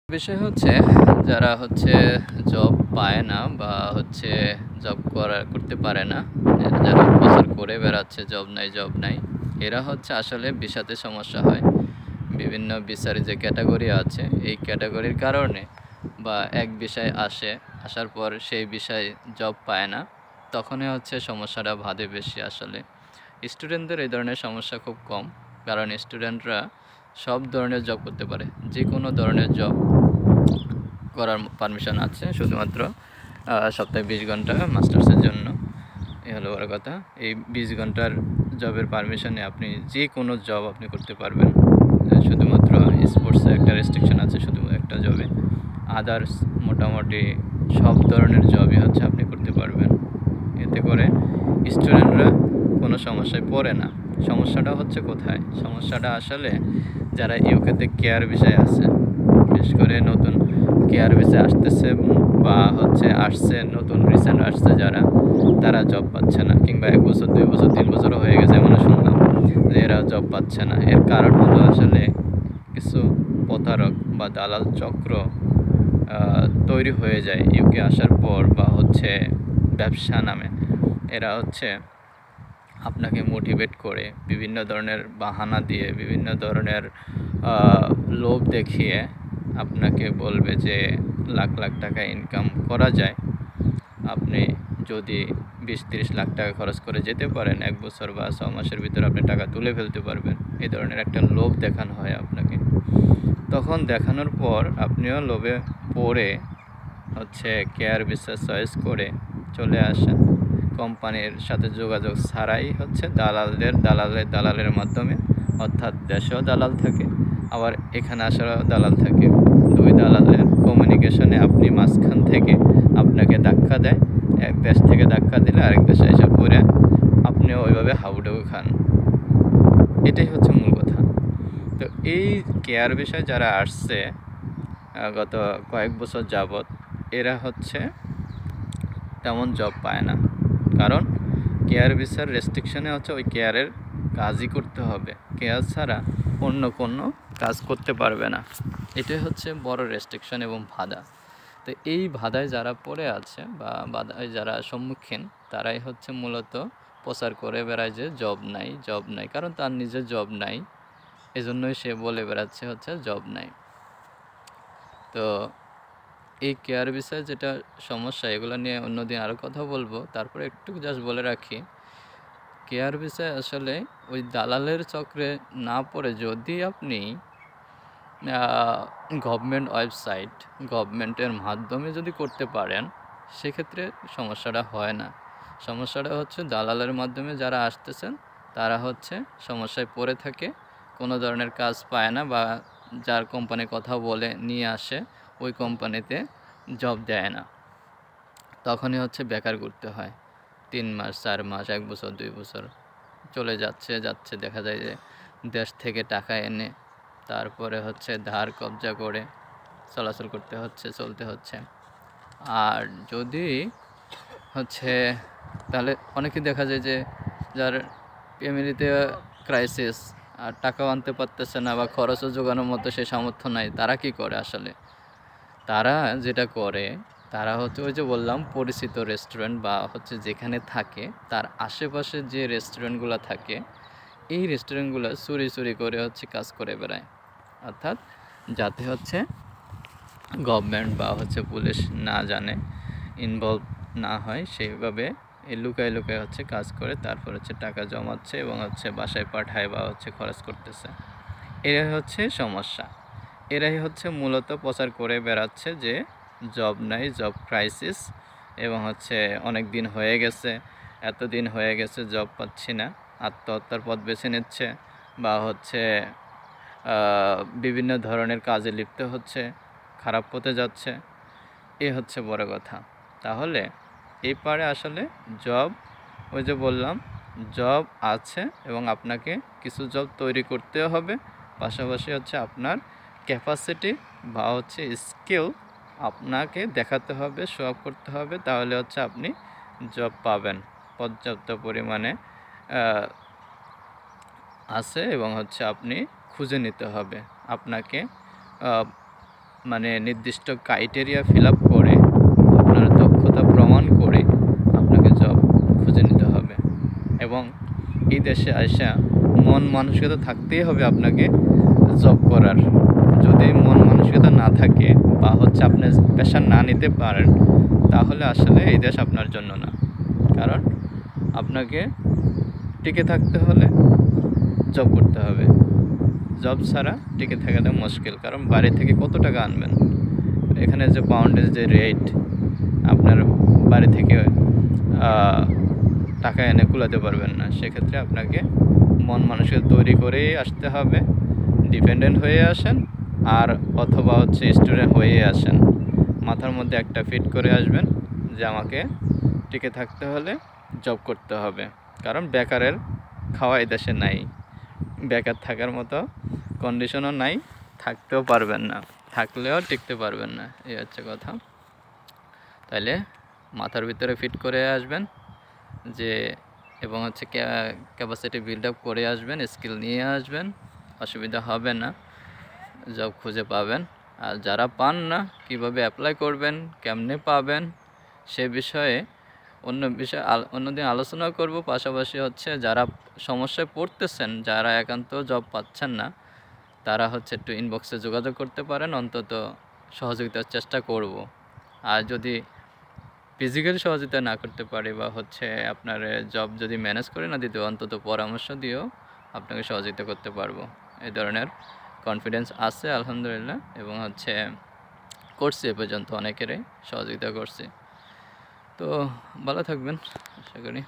বিষয় হচ্ছে যারা জব পায় না বা জব করতে পারে না, যারা প্রচার করে বেড়াচ্ছে জব নাই, এরা আসলে ভিসাতে সমস্যা হয়। বিভিন্ন ভিসার যে ক্যাটাগরি আছে, এই ক্যাটাগরির কারণে বা এক বিষয় আসার পর সেই বিষয়ে জব পায় না, তখনই সমস্যাটা বাধে বেশি। আসলে স্টুডেন্টদের এই ধরনের সমস্যা খুব কম, কারণ স্টুডেন্টরা সব ধরনের জব করতে পারে, যে কোনো ধরনের জব করার পারমিশন আছে, শুধুমাত্র সপ্তাহে 20 ঘন্টা মাস্টার্সের জন্য। এই হলো বড় কথা। এই 20 ঘন্টার জবের পারমিশনে আপনি যে কোনো জব আপনি করতে পারবেন। শুধুমাত্র স্পোর্টসে একটা রেস্ট্রিকশন আছে, শুধু একটা জবে। আদার্স মোটামুটি সব ধরনের জবই আপনি করতে পারবেন। এতে করে স্টুডেন্টরা কোনো সমস্যায় পড়ে না। সমস্যাটা কোথায়? সমস্যাটা আসলে যারা ইউকেতে কেয়ার বিষয় আছে, বিশেষ করে নতুন কেয়ার ভিসা আসতেছে বা আসছে, নতুন রিসেন্ট আসছে যারা, তারা জব পাচ্ছে না, কিংবা 1 বছর 2 বছর 3 বছরও হয়ে গেছে এমন শুনলাম যে এরা জব পাচ্ছে না। এর কারণ হলো আসলে কিছু প্রতারক বা দালাল চক্র তৈরি হয়ে যায় ইউকে আসার পর, বা ব্যবসা নামে এরা আপনাকে মোটিভেট করে বিভিন্ন ধরনের বাহানা দিয়ে, বিভিন্ন ধরনের লোভ দেখিয়ে আপনাকে বলবে যে লাখ লাখ টাকা ইনকাম করা যায়। আপনি যদি 20-30 লাখ টাকা খরচ করে যেতে পারেন, 1 বছর বা 6 মাসের ভিতরে আপনি টাকা তুলে ফেলতে পারবেন। এই ধরনের একটা লোভ দেখানো হয় আপনাকে। তখন দেখানোর পর আপনিও লোভে পড়ে কেয়ার ভিসা চয়েস করে চলে আসেন। কোম্পানির সাথে যোগাযোগ ছাড়াই দালালের মাধ্যমে, অর্থাৎ দেশেও দালাল থাকে, আবার এখানে আসারও দালাল থাকে। 2 দালালের কমিউনিকেশনে আপনি মাঝখান থেকে আপনাকে ধাক্কা দেয়, এক দেশ থেকে ধাক্কা দিলে আরেক দেশে এসে পড়ে আপনিও ওইভাবে হাবুডুবু খান। এটাই মূল কথা। তো এই কেয়ার বিষয়ে যারা আসছে গত কয়েক বছর যাবৎ, এরা তেমন জব পায় না, কারণ কেয়ার ভিসার রেস্ট্রিকশনে ওই কেয়ারের কাজই করতে হবে, কেয়ার ছাড়া অন্য কোনো কাজ করতে পারবে না। এটাই বড় রেস্ট্রিকশন এবং বাধা। তো এই বাধায় যারা পড়ে আছে বা বাধায় যারা সম্মুখীন, তারাই মূলত প্রচার করে বেড়ায় যে জব নাই, কারণ তার নিজের জব নাই, এজন্যই সে বলে বেড়াচ্ছে জব নাই। তো এই কেয়ার বিষয়ে যেটা সমস্যা, এগুলো নিয়ে অন্যদিন আরও কথা বলবো। তারপরে একটু জাস্ট বলে রাখি, কেয়ার বিষয়ে আসলে ওই দালালের চক্রে না পড়ে যদি আপনি গভর্নমেন্ট ওয়েবসাইট, গভর্নমেন্টের মাধ্যমে যদি করতে পারেন, সেক্ষেত্রে সমস্যাটা হয় না। সমস্যাটা দালালের মাধ্যমে যারা আসতেছেন, তারা সমস্যায় পড়ে থাকে, কোনো ধরনের কাজ পায় না, বা যার কোম্পানি কথা বলে নিয়ে আসে ওই কোম্পানিতে জব দেয় না, তখনই বেকার করতে হয়। 3 মাস 4 মাস 1 বছর 2 বছর চলে যাচ্ছে, দেখা যায় যে দেশ থেকে টাকা এনে তারপরে ধার কবজা করে চলাচল করতে চলতে হচ্ছে। আর যদি তাহলে অনেকে দেখা যায় যে যার ফ্যামিলিতে ক্রাইসিস, আর টাকাও আনতে পারতেছে না বা খরচও জোগানোর মতো সে সামর্থ্য নাই, তারা কি করে আসলে? তারা যেটা করে, তারা ওই যে বললাম পরিচিত রেস্টুরেন্ট বা যেখানে থাকে তার আশেপাশে যে রেস্টুরেন্টগুলো থাকে, এই রেস্টুরেন্টগুলো চুরি করে কাজ করে বেড়ায়, অর্থাৎ যাতে গভর্নমেন্ট বা পুলিশ না জানে, ইনভলভ না হয়, সেইভাবে এই লুকায় কাজ করে, তারপর টাকা জমাচ্ছে এবং বাসায় পাঠায় বা খরচ করতেছে। এরাই সমস্যা। এরাই মূলত প্রচার করে বেড়াচ্ছে যে জব নাই, জব ক্রাইসিস, এবং অনেক দিন হয়ে গেছে, এতদিন হয়ে গেছে জব পাচ্ছি না, আত্মহত্যার পথ বেছে নিচ্ছে, বা বিভিন্ন ধরনের কাজে লিপ্ত হচ্ছে, খারাপ পথে যাচ্ছে। এ বড় কথা। তাহলে এই পারে আসলে জব, ওই যে বললাম, জব আছে এবং আপনাকে কিছু জব তৈরি করতেও হবে, পাশাপাশি আপনার ক্যাপাসিটি বা স্কিল আপনাকে দেখাতে হবে, শো অফ করতে হবে, তাহলে আপনি জব পাবেন। পর্যাপ্ত পরিমাণে আছে এবং আপনি খুঁজে নিতে হবে। আপনাকে মানে নির্দিষ্ট ক্রাইটেরিয়া ফিল আপ করে আপনার দক্ষতা প্রমাণ করে আপনাকে জব খুঁজে নিতে হবে। এবং এই দেশে আসা মন মানসিকতা থাকতেই হবে আপনাকে জব করার। যদি মন মানসিকতা না থাকে বা হচ্ছে আপনি পেশা না নিতে পারেন, তাহলে আসলে এই দেশ আপনার জন্য না। কারণ আপনাকে টিকে থাকতে হলে জব করতে হবে। জব ছাড়া টিকে থাকাটা মুশকিল, কারণ বাড়ি থেকে কত টাকা আনবেন? এখানে যে পাউন্ডের যে রেট, আপনার বাড়ি থেকে টাকা এনে কুলাতে পারবেন না। সেক্ষেত্রে আপনাকে মন মানসিকতা তৈরি করেই আসতে হবে। ডিপেন্ডেন্ট হয়ে আসেন আর অথবা হচ্ছে স্টুডেন্ট হয়ে আসেন। মাথার মধ্যে একটা ফিট করে আসবেন যে আমাকে টিকে থাকতে হলে জব করতে হবে। কারণ বেকারের খাওয়া এই দেশে নাই, বেকার থাকার মতো কন্ডিশনও নাই, থাকতেও পারবেন না, থাকলেও টিকতে পারবেন না, এই হচ্ছে কথা। তাইলে মাথার ভিতরে ফিট করে আসবেন যে, এবং হচ্ছে ক্যাপাসিটি বিল্ড আপ করে আসবেন, স্কিল নিয়ে আসবেন, অসুবিধা হবে না, জব খুঁজে পাবেন। আর যারা পান না, কিভাবে অ্যাপ্লাই করবেন, কেমনে পাবেন, সে বিষয়ে অন্যদিন আলোচনা করব। পাশাপাশি হচ্ছে যারা সমস্যায় পড়তেছেন, যারা একান্ত জব পাচ্ছেন না, তারা হচ্ছে একটু ইনবক্সে যোগাযোগ করতে পারেন, অন্তত সহযোগিতার চেষ্টা করব। আর যদি ফিজিক্যাল সহযোগিতা না করতে পারি বা হচ্ছে আপনার জব যদি ম্যানেজ করে না দিতে, অন্তত পরামর্শ দিয়েও আপনাকে সহযোগিতা করতে পারবো। এই ধরনের কনফিডেন্স আছে আলহামদুলিল্লাহ, এবং হচ্ছে করছি এ পর্যন্ত অনেকেরই সহযোগিতা করছি। তো ভালো থাকবেন, আশা করি।